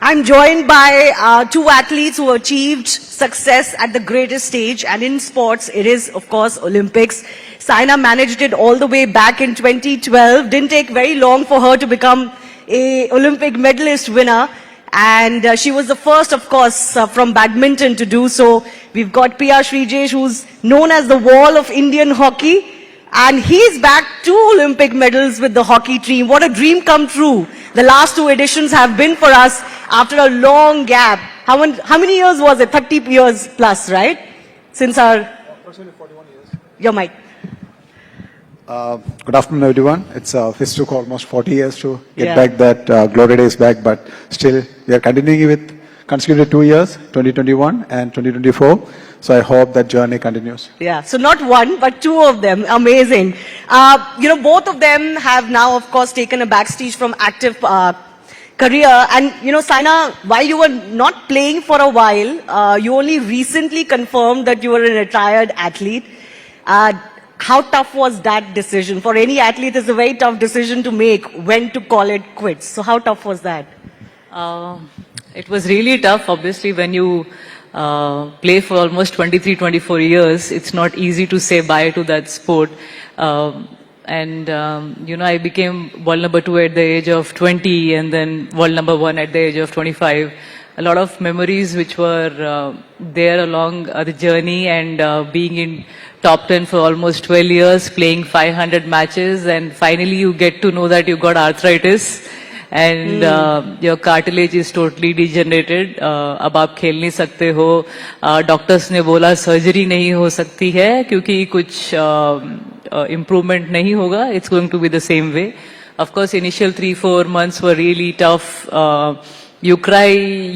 I'm joined by two athletes who achieved success at the greatest stage, and in sports, it is, of course, Olympics. Saina managed it all the way back in 2012. Didn't take very long for her to become a Olympic medalist winner, and she was the first, of course, from badminton to do so. We've got P.R. Srijesh, who's known as the wall of Indian hockey, and he's back 2 Olympic medals with the hockey team. What a dream come true. The last 2 editions have been for us after a long gap. How many years was it? 30 years plus, right? Since our... Approximately 41 years. Your mic. Good afternoon, everyone. It took almost 40 years to get back that glory days back, but still we are continuing with consecutive 2 years, 2021 and 2024. So I hope that journey continues. Yeah, so not 1, but 2 of them. Amazing. Both of them have now, of course, taken a backstage from active career. And, Saina, while you were not playing for a while, you only recently confirmed that you were a retired athlete. How tough was that decision? For any athlete, it's a very tough decision to make when to call it quits. So how tough was that? It was really tough, obviously, when you play for almost 23, 24 years. It's not easy to say bye to that sport. I became world number 2 at the age of 20 and then world number 1 at the age of 25. A lot of memories which were there along the journey, and being in top 10 for almost 12 years, playing 500 matches, and finally you get to know that you got arthritis. And your cartilage is totally degenerated. अब आप खेल नहीं सकते हो. Doctors ने बोला surgery नहीं हो सकती है क्योंकि कुछ improvement नहीं होगा. It's going to be the same way. Of course, initial 3-4 months were really tough. You cry,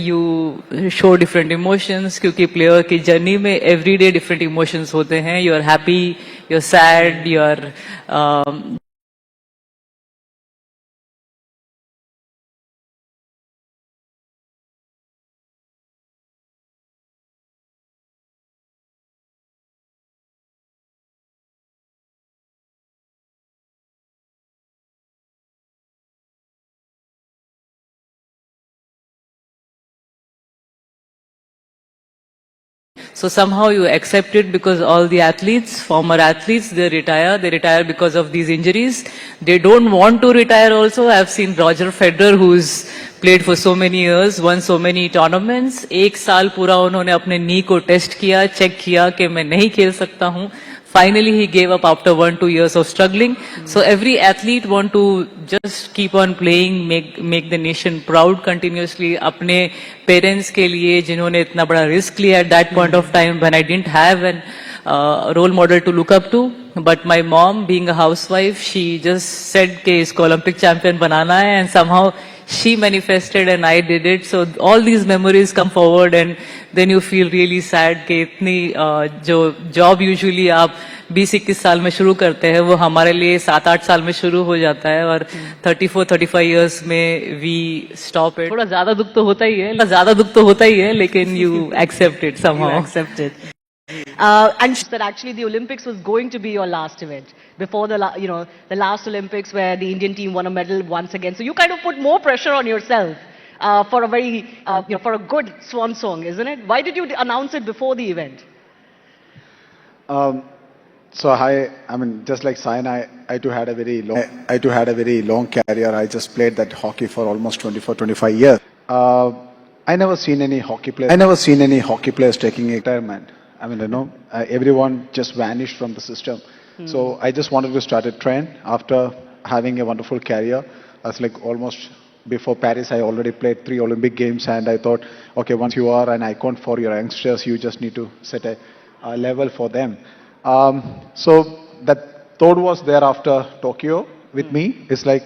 you show different emotions क्योंकि player की journey में every day different emotions होते हैं. You are happy, you're sad, you are So somehow you accept it because all the athletes, former athletes, they retire because of these injuries. They don't want to retire also. I've seen Roger Federer, who's played for so many years, won so many tournaments. 1 साल पूरा उन्होंने अपने नी को test किया, check किया कि मैं नहीं खेल सकता हूँ. Finally, he gave up after 1-2 years of struggling. So every athlete want to just keep on playing, make the nation proud continuously. अपने parents के लिए जिन्होंने इतना बड़ा risk लिया at that point of time when I didn't have an role model to look up to. But my mom, being a housewife, she just said कि इसको Olympic champion बनाना है, and somehow she manifested and I did it. So all these memories come forward, and then you feel really sad कि इतनी जो job usually आप 20-21 साल में शुरू करते हैं वो हमारे लिए 7-8 साल में शुरू हो जाता है, और 34-35 years में we stop it. थोड़ा ज़्यादा दुख तो होता ही है, लेकिन you accept it somehow. You accept it. And that actually the Olympics was going to be your last event before the last Olympics where the Indian team won a medal once again. So you kind of put more pressure on yourself for a very for a good swan song, isn't it? Why did you announce it before the event? Just like Saina, I too had a very long career. I just played that hockey for almost 24-25 years. I never seen any hockey players taking a retirement. Everyone just vanished from the system. So I just wanted to start a trend after having a wonderful career. I was like almost before Paris, I already played 3 Olympic Games, and I thought, okay, once you are an icon for your youngsters, you just need to set a level for them. So that thought was there after Tokyo with me. It's like,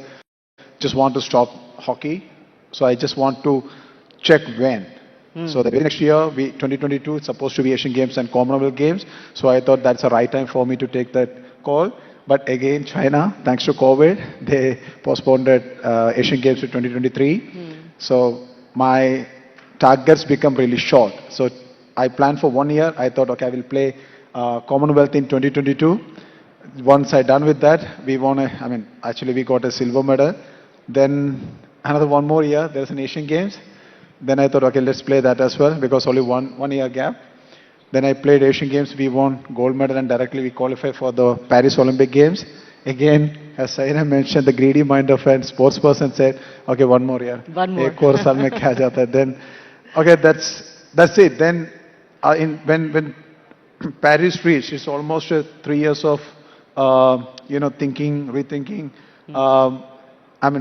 just want to stop hockey. So I just want to check when. So the very next year, 2022, it's supposed to be Asian Games and Commonwealth Games. So I thought that's the right time for me to take that call. But again, China, thanks to COVID, they postponed Asian Games to 2023. So my targets become really short. So I planned for 1 year. I thought, okay, I will play Commonwealth in 2022. Once I done with that, we got a silver medal. Then another 1 more year, there's an Asian Games. Then I thought, okay, let's play that as well because only one year gap. Then I played Asian Games. We won gold medal and directly we qualified for the Paris Olympic Games. Again, as Saina mentioned, the greedy mind of a sports person said, okay, one more year. One more. एक और साल में क्या जाता है? Then, okay, that's it. Then, when Paris reached, it's almost 3 years of, thinking, rethinking.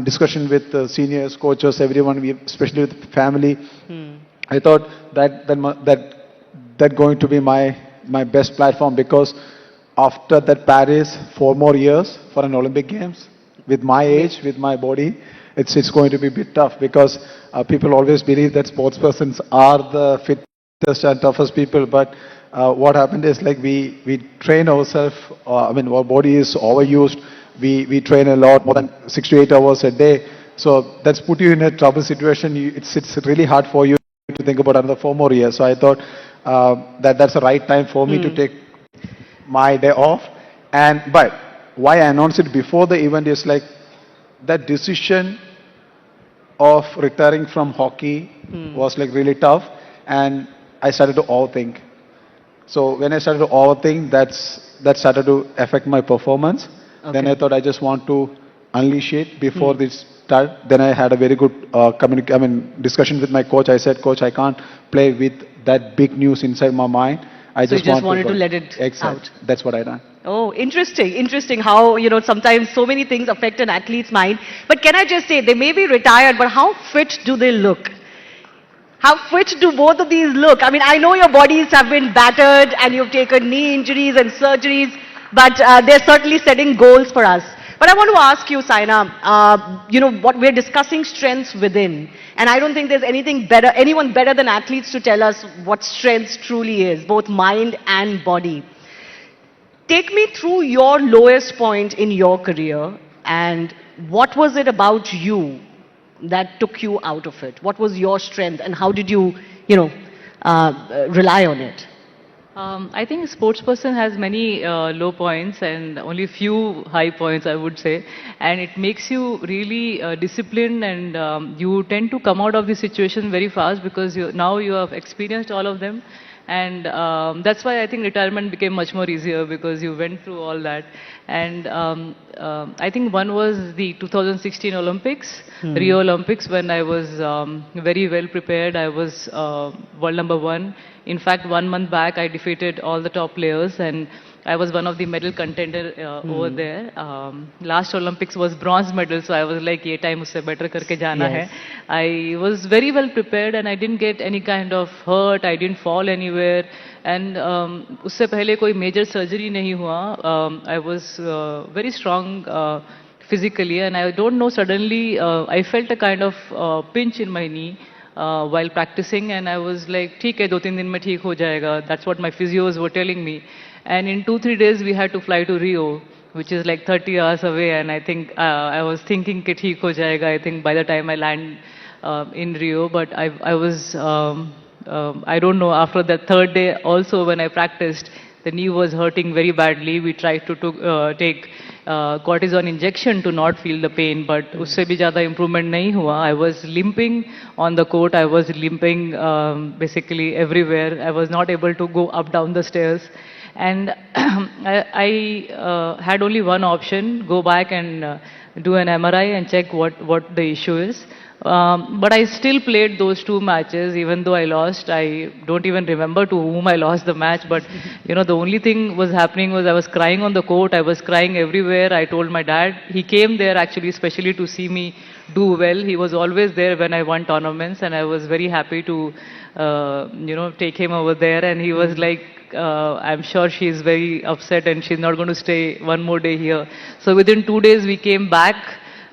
Discussion with seniors, coaches, everyone, especially with family. I thought that going to be my best platform because after that Paris, 4 more years for an Olympic Games with my age, with my body, it's going to be a bit tough because people always believe that sports persons are the fittest and toughest people, but what happened is like we train ourselves. Our body is overused. We train a lot, more than 6 to 8 hours a day. So that's put you in a trouble situation. It's really hard for you to think about another 4 more years. So I thought that's the right time for me to take my day off. But why I announced it before the event is like that decision of retiring from hockey was like really tough, and I started to overthink. So when I started to overthink, that started to affect my performance. Then I thought I just want to unleash it before this start. Then I had a very good discussion with my coach. I said, Coach, I can't play with that big news inside my mind. I So you just wanted to go. let it Exactly. out. That's what I done. Oh, interesting how, sometimes so many things affect an athlete's mind. But can I just say, they may be retired, but how fit do they look? How fit do both of these look? I know your bodies have been battered and you've taken knee injuries and surgeries, but they're certainly setting goals for us. But I want to ask you, Saina, what we're discussing strengths within. And I don't think there's anyone better than athletes to tell us what strength truly is, both mind and body. Take me through your lowest point in your career and what was it about you that took you out of it? What was your strength and how did you, rely on it? I think a sports person has many low points and only few high points, I would say. And it makes you really disciplined and you tend to come out of the situation very fast because now you have experienced all of them. And that's why I think retirement became much more easier because you went through all that. And I think one was the 2016 Olympics, Rio Olympics, when I was very well prepared. I was world number 1. In fact, 1 month back, I defeated all the top players and I was one of the medal contender over there. Last Olympics was bronze medal, so I was like, ye time usse better karke jana hai. I was very well prepared and I didn't get any kind of hurt, I didn't fall anywhere. And usse pehle koi major surgery nahi hua. I was very strong physically and I don't know, suddenly I felt a kind of pinch in my knee. While practicing and I was like, theek hai, 2-3 din mein theek ho jayega. That's what my physios were telling me. And in 2-3 days we had to fly to Rio, which is like 30 hours away. And I think I was thinking कि ठीक हो जाएगा. I think by the time I land in Rio, but I was I don't know. After that 3rd day, also when I practiced, the knee was hurting very badly. We tried to take cortisone injection to not feel the pain, but usse bhi zyada improvement nahi hua. I was limping on the court. I was limping basically everywhere. I was not able to go up down the stairs. And I had only one option, go back and do an MRI and check what the issue is. But I still played those 2 matches, even though I lost. I don't even remember to whom I lost the match, but the only thing was happening was I was crying on the court, I was crying everywhere. I told my dad, he came there actually especially to see me do well. He was always there when I won tournaments and I was very happy to, take him over there, and he was like, I'm sure she's very upset and she's not going to stay one more day here. So within 2 days we came back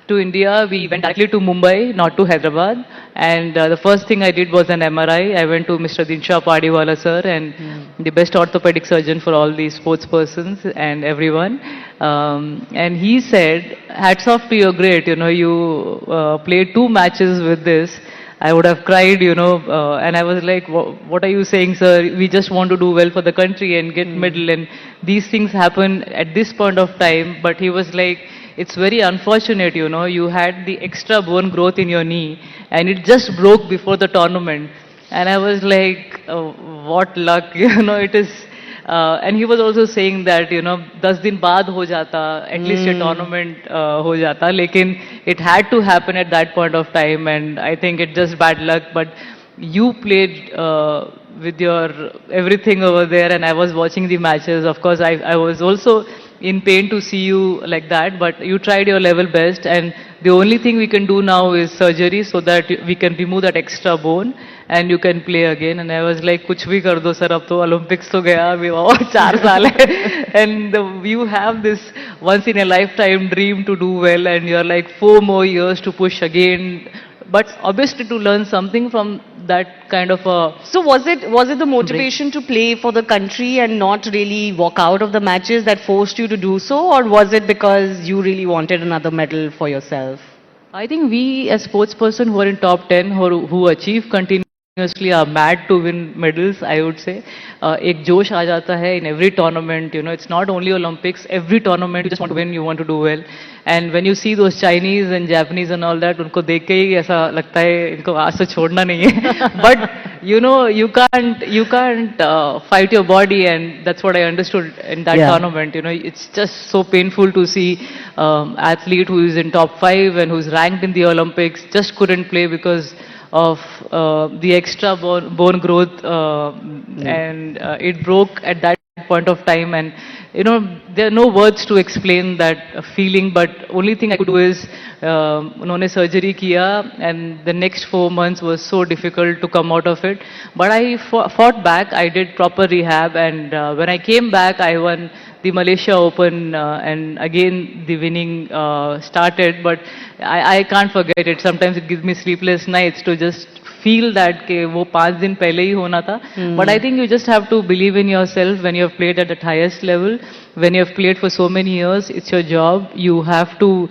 to India. We went directly to Mumbai, not to Hyderabad. And the first thing I did was an MRI. I went to Mr. Dinshaw Padiwala sir, and the best orthopedic surgeon for all the sports persons and everyone. And he said, hats off to your great, you played 2 matches with this. I would have cried, and I was like, what are you saying, sir? We just want to do well for the country and get medal, and these things happen at this point of time. But he was like, it's very unfortunate, you know, you had the extra bone growth in your knee and it just broke before the tournament. And I was like, oh, what luck, you know, it is. And he was also saying that, you know, 10 दिन बाद हो जाता, at least a tournament हो जाता, लेकिन it had to happen at that point of time, and I think it just bad luck. But you played with your everything over there, and I was watching the matches. Of course, I was also in pain to see you like that, but you tried your level best, and the only thing we can do now is surgery so that we can remove that extra bone and you can play again. And I was like, कुछ भी कर दो sir, अब तो Olympics तो गया, अभी और 4 साल है. And you have this once in a lifetime dream to do well, and you're like 4 more years to push again. But obviously to learn something from that kind of a... So was it the motivation to play for the country and not really walk out of the matches that forced you to do so, or was it because you really wanted another medal for yourself? I think we as sports person who are in top 10 who achieve continuously are mad to win medals, I would say. एक जोश आ जाता है in every tournament, you know, it's not only Olympics, every tournament you just want to win, you want to do well. And when you see those Chinese and Japanese and all that, उनको देख के ही ऐसा लगता है इनको आज से छोड़ना नहीं है. But you know, you can't fight your body, and that's what I understood in that tournament. You know, it's just so painful to see athlete who is in top 5 and who's ranked in the Olympics just couldn't play because of the extra bone growth, and it broke at that point of time. And you know, there are no words to explain that feeling, but only thing I could do is उन्होंने surgery किया, and the next 4 months was so difficult to come out of it. But I fought back. I did proper rehab, and when I came back, I won the Malaysia Open, and again the winning started. But I can't forget it. Sometimes it gives me sleepless nights to just feel that कि वो 5 दिन पहले ही होना था. But I think you just have to believe in yourself when you have played at the highest level, when you have played for so many years. It's your job. You have to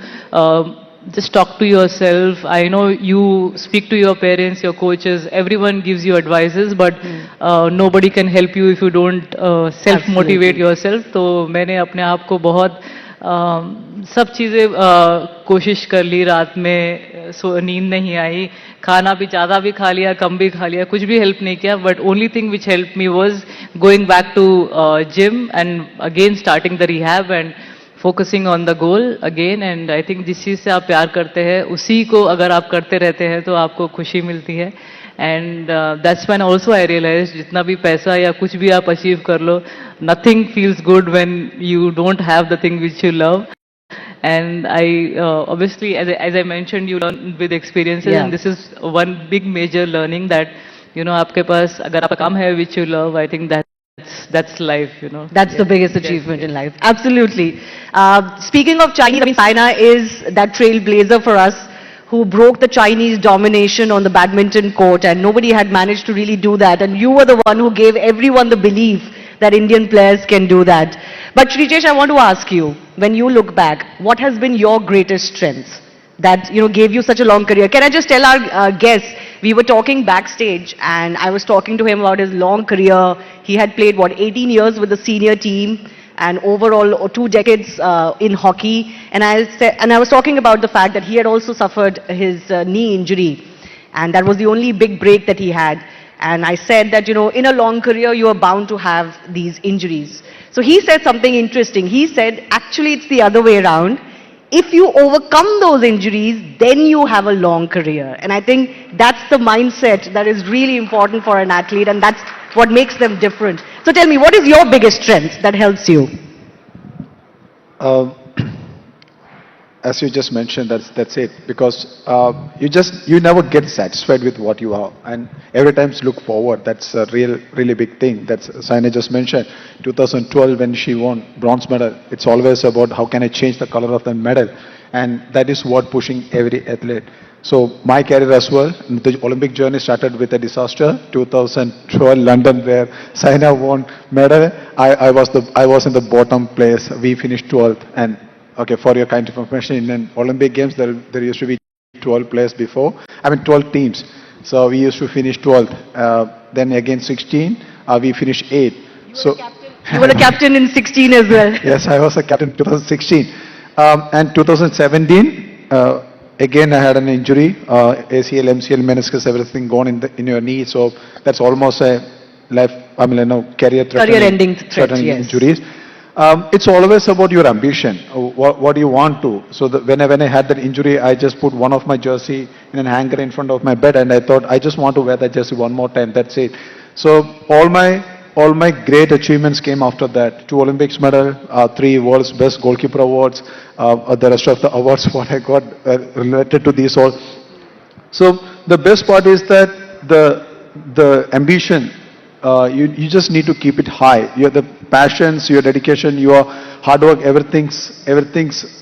just talk to yourself. I know you speak to your parents, your coaches, everyone gives you advices, but nobody can help you if you don't self-motivate yourself. तो मैंने अपने आप को बहुत सब चीज़ें कोशिश कर ली. रात में नींद नहीं आई, खाना भी ज़्यादा भी खा लिया, कम भी खा लिया, कुछ भी हेल्प नहीं किया. But only thing which help me was going back to gym and again starting the rehab and focusing on the goal again. And I think जिस चीज़ से आप प्यार करते हैं उसी को अगर आप करते रहते हैं तो आपको खुशी मिलती है. And that's when also I realise जितना भी पैसा या कुछ भी आप अचीव कर लो, nothing feels good when you don't have the thing which you love. And I obviously, as I mentioned, you learn with experiences, and this is one big major learning that, you know, आपके पास अगर आपका काम है which you love, I think that's life, you know. That's the biggest achievement in life. Absolutely. Speaking of Chinese, I mean, Saina is that trailblazer for us who broke the Chinese domination on the badminton court, and nobody had managed to really do that. And you were the one who gave everyone the belief that Indian players can do that. But Shritesh, I want to ask you, when you look back, what has been your greatest strength that, you know, gave you such a long career? Can I just tell our guests, we were talking backstage and I was talking to him about his long career. He had played, 18 years with the senior team and overall 2 decades in hockey. And I was talking about the fact that he had also suffered his knee injury, and that was the only big break that he had. And I said that, you know, in a long career, you are bound to have these injuries. So he said something interesting. He said, actually, it's the other way around. If you overcome those injuries, then you have a long career. And I think that's the mindset that is really important for an athlete, and that's what makes them different. So tell me, what is your biggest strength that helps you? As you just mentioned, that's it. Because you never get satisfied with what you are, and every time look forward. That's a really big thing. That's Saina just mentioned. 2012 when she won bronze medal, it's always about how can I change the color of the medal, and that is what pushing every athlete. So my career as well, the Olympic journey started with a disaster. 2012 London, where Saina won medal. I was in the bottom place. We finished 12th. And okay, for your kind of information, in an Olympic Games, there used to be 12 players before. 12 teams. So we used to finish 12th. Then again 16, we finished 8th. So you were the captain in 16 as well. Yes, I was a captain in 2016. And 2017, again I had an injury, ACL, MCL, meniscus, everything gone in your knee. So that's almost a life, career-threatening Career-ending threat, yes. injuries. It's always about your ambition. What do you want to? So when I had that injury, I just put one of my jersey in an hanger in front of my bed, and I thought I just want to wear that jersey one more time. That's it. So all my great achievements came after that. 2 Olympics medal, 3 world's best goalkeeper awards, the rest of the awards what I got related to these all. So the best part is that the ambition, you just need to keep it high. The passions, your dedication, your hard work, everything's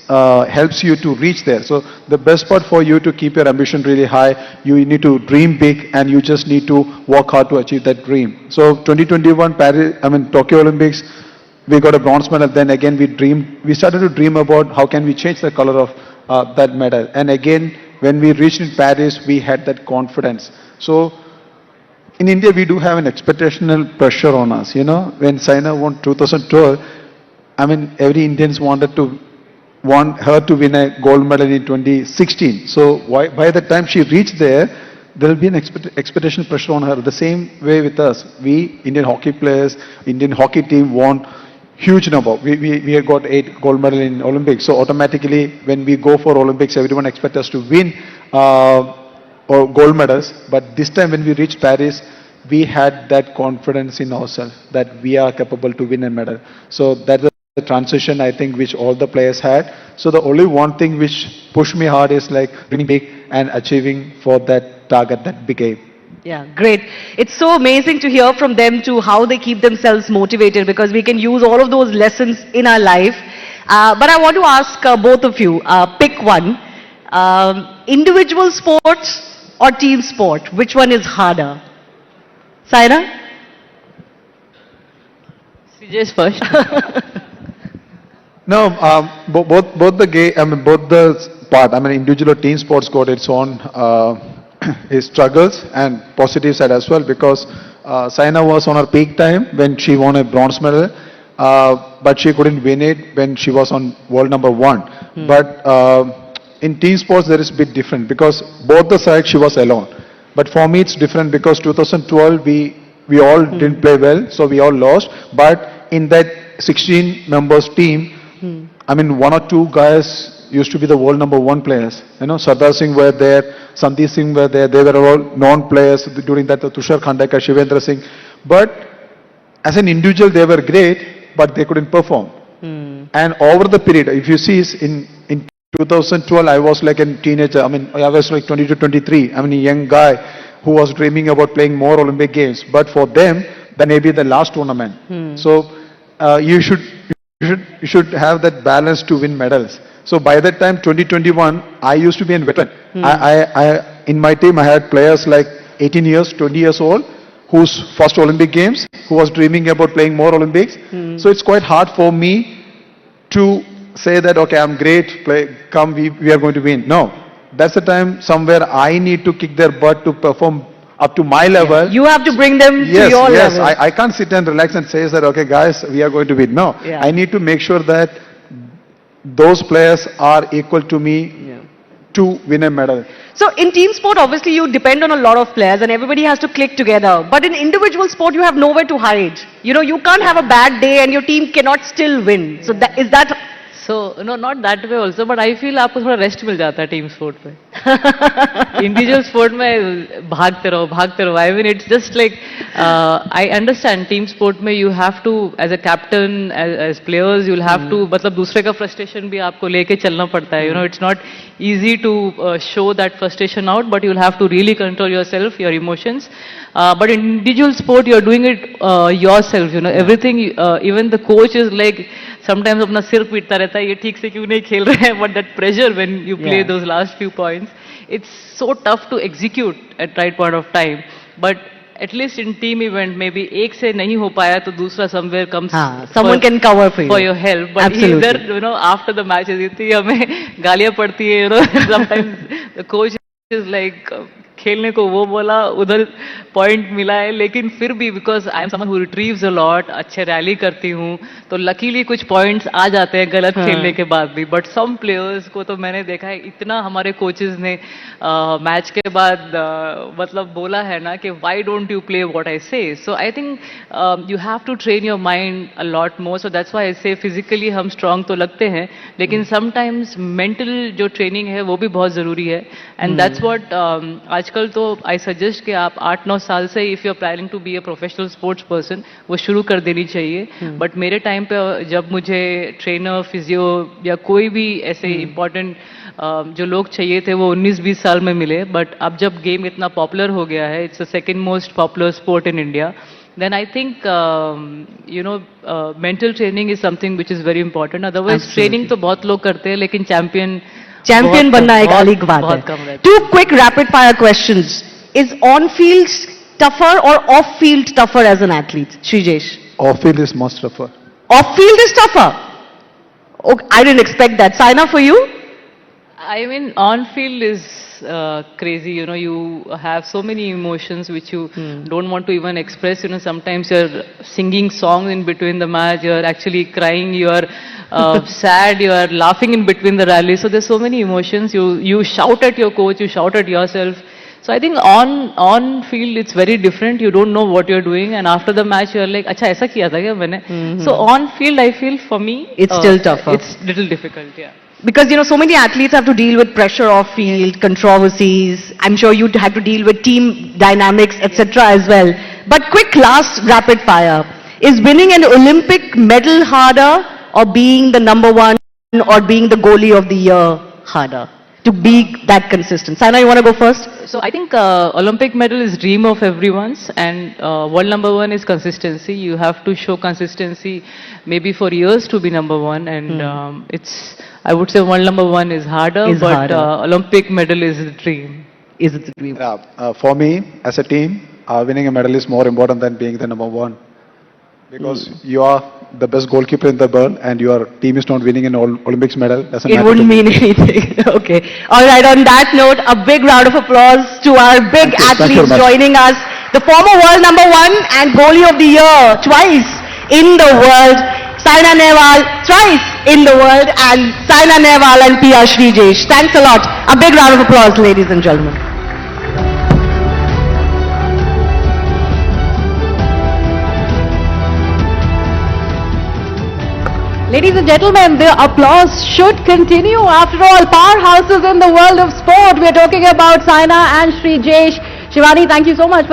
helps you to reach there. So the best part for you to keep your ambition really high, you need to dream big, and you just need to work hard to achieve that dream. So 2021 Tokyo Olympics, we got a bronze medal. Then again we started to dream about how can we change the color of that medal. And again, when we reached in Paris, we had that confidence. So in India, we do have an expectational pressure on us. When Saina won 2012, every Indians want her to win a gold medal in 2016. So by the time she reached there will be an expectation pressure on her. The same way with us. We, Indian hockey players, Indian hockey team won huge number. We have got 8 gold medal in Olympics. So automatically, when we go for Olympics, everyone expects us to win or gold medals. But this time when we reached Paris, we had that confidence in ourselves that we are capable to win a medal. So that's the transition, I think, which all the players had. So the only one thing which pushed me hard is like winning big and achieving for that target, that big aim. Yeah, great. It's so amazing to hear from them to how they keep themselves motivated, because we can use all of those lessons in our life. But I want to ask both of you, pick one. Individual sports or team sport? Which one is harder? Saina? CJ's first. No, both the part. Individual or team sports got its own its struggles and positive side as well. Because Saina was on her peak time when she won a bronze medal, but she couldn't win it when she was on world number 1. But in team sports, there is a bit different because both the sides she was alone. But for me, it's different because 2012 we all didn't play well, so we all lost. But in that 16 members team, 1 or 2 guys used to be the world number 1 players. Sardar Singh were there, Sandeep Singh were there. They were all non-players during that. Tushar Khandekar, Shivendra Singh. But as an individual, they were great, but they couldn't perform. And over the period, if you see, in 2012, I was like a teenager. I was like 20 to 23. a young guy who was dreaming about playing more Olympic Games. But for them, that may be the last tournament. So you should have that balance to win medals. So by that time, 2021, I used to be a veteran. I in my team, I had players like 18 years, 20 years old, whose first Olympic Games, who was dreaming about playing more Olympics. So it's quite hard for me to say that, okay, I'm great, we are going to win. No, that's the time somewhere I need to kick their butt to perform up to my level. You have to bring them to your level. Yes, I can't sit and relax and say that, okay, guys, we are going to win. No, I need to make sure that those players are equal to me to win a medal. So in team sport, obviously you depend on a lot of players and everybody has to click together. But in individual sport, you have nowhere to hide. You can't have a bad day and your team cannot still win. So is that... So, no, not that way also, but I feel आपको थोड़ा rest मिल जाता है team sport पे. Individual sport में भागते रहो. It's just like, I understand team sport में you have to, as a captain, as players, you'll have to, मतलब दूसरे का frustration भी आपको लेके चलना पड़ता है. It's not easy to show that frustration out, but you'll have to really control yourself, your emotions. But in individual sport, you're doing it yourself, everything, even the coach is like, sometimes अपना सिर पीटता रहता है, ये ठीक से क्यों नहीं खेल रहे हैं, but that pressure when you play those last few points, it's so tough to execute at right point of time. But at least in team event, maybe एक से नहीं हो पाया तो दूसरा somewhere comes. Someone can cover for you. For your help. But either, after the matches, इतनी हमें गालियाँ पड़ती है, sometimes the coach is like, खेलने को वो बोला, उधर पॉइंट मिला है, लेकिन फिर भी because I am someone who retrieves a lot, अच्छे रैली करती हूँ, तो लकीली कुछ पॉइंट्स आ जाते हैं गलत खेलने के बाद भी. बट सम प्लेयर्स को तो मैंने देखा है, इतना हमारे कोचेस ने मैच के बाद मतलब बोला है ना कि why don't you play what I say. So I think you have to train your mind a lot more. So that's why I say physically हम स्ट्रांग तो लगते हैं, लेकिन समटाइम्स मेंटल जो ट्रेनिंग है वो भी बहुत जरूरी है. एंड दैट्स व्हाट आजकल तो आई सजेस्ट कि आप 8-9 साल से if you are planning to be a professional sports person वो शुरू कर देनी चाहिए. बट मेरे टाइम पे जब मुझे ट्रेनर, फिजियो या कोई भी ऐसे इंपॉर्टेंट जो लोग चाहिए थे वो 19-20 साल में मिले. बट अब जब गेम इतना पॉपुलर हो गया है, it's the second most popular sport in India, then I think mental training is something which is very important. Otherwise training तो बहुत लोग करते हैं, लेकिन चैंपियन बनना एक अलग बात है. Two quick rapid fire questions. Is on field tougher or off field tougher as an athlete, Shrijesh? Off field is much tougher. Off field is tougher. Okay, I didn't expect that. Saina, for you? I mean, on field is crazy. You know, you have so many emotions which you don't want to even express. You know, sometimes you're singing songs in between the match, you're actually crying, you're sad, you're laughing in between the rallies. So there's so many emotions. You shout at your coach, you shout at yourself. So I think on field it's very different. You don't know what you're doing, and after the match you're like, अच्छा ऐसा किया था क्या मैंने? So on field I feel for me it's still tougher. It's little difficult, yeah. Because, you know, so many athletes have to deal with pressure off field, controversies. I'm sure you have to deal with team dynamics, etc. as well. But quick last rapid fire. Is winning an Olympic medal harder, or being the number one, or being the goalie of the year harder? To be that consistent. Saina, you want to go first? So I think Olympic medal is dream of everyone's, and world number one is consistency. You have to show consistency maybe for years to be number one, and it's, I would say world number one is harder, but Olympic medal is the dream. Is it the dream? For me, as a team, winning a medal is more important than being the number one. Because you are the best goalkeeper in the world and your team is not winning an Olympics medal, doesn't matter. It wouldn't mean anything. Okay. All right, on that note, a big round of applause to our big athletes joining us. The former world number one and goalie of the year twice in the world, Saina Nehwal, thrice in the world, and Saina Nehwal and P.R. Shrijesh. Thanks a lot. A big round of applause, ladies and gentlemen. Ladies and gentlemen, the applause should continue. After all, powerhouses in the world of sport. We are talking about Saina and Shrijesh. Shivani, thank you so much for